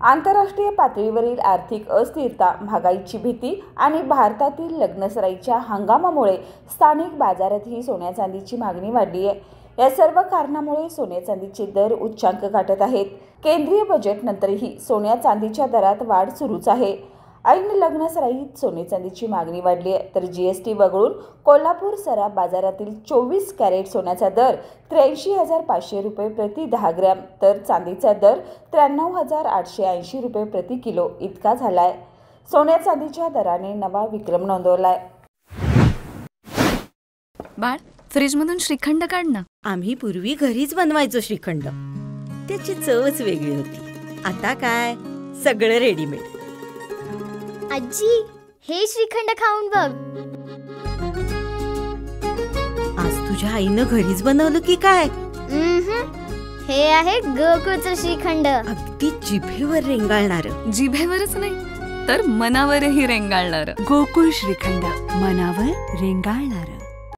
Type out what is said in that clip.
आंतरराष्ट्रीय पातळीवरील आर्थिक अस्थिरता, महागाईची भीती आणि भारतातील लग्नसराईच्या हंगामामुळे स्थानिक बाजारातही सोन्या चांदीची मागणी वाढली आहे। या सर्व कारणामुळे सोन्या चांदीचे दर उच्चांक गाठत आहेत। केंद्रीय बजेटनंतरही सोन्या चांदीच्या दरात वाढ सुरूच आहे। ऐन लग्नसराईत सोने चांदीची मागणी वाढली आहे, तर जीएसटी वगळून कोल्हापूर सराफ बाजारातील 24 कॅरेट सोन्याचा दर 83,500 रुपये प्रति 10 ग्रॅम, तर चांदीचा दर 93,880 रुपये प्रति किलो इतका झालाय। सोन्या चांदीच्या दराने नवा विक्रम नोंदवलाय। बाळ, फ्रीजमधून श्रीखंड काढ ना। आम्ही पूर्वी घरीच बनवायचो श्रीखंड, त्याची चवच वेगळी होती। आता काय सगळं रेडीमेड। आजी, हे श्रीखंड खाऊन बघ। आज तुझ्या आईनं घरीच बनवलं की काय? हे आहे गोकुळचं श्रीखंड। अगदी जिभेवर रेंगाळणार। जिभेवरच नाही तर मनावरही रेंगाळणार। गोकुळ श्रीखंड, मनावर रेंगाळणार।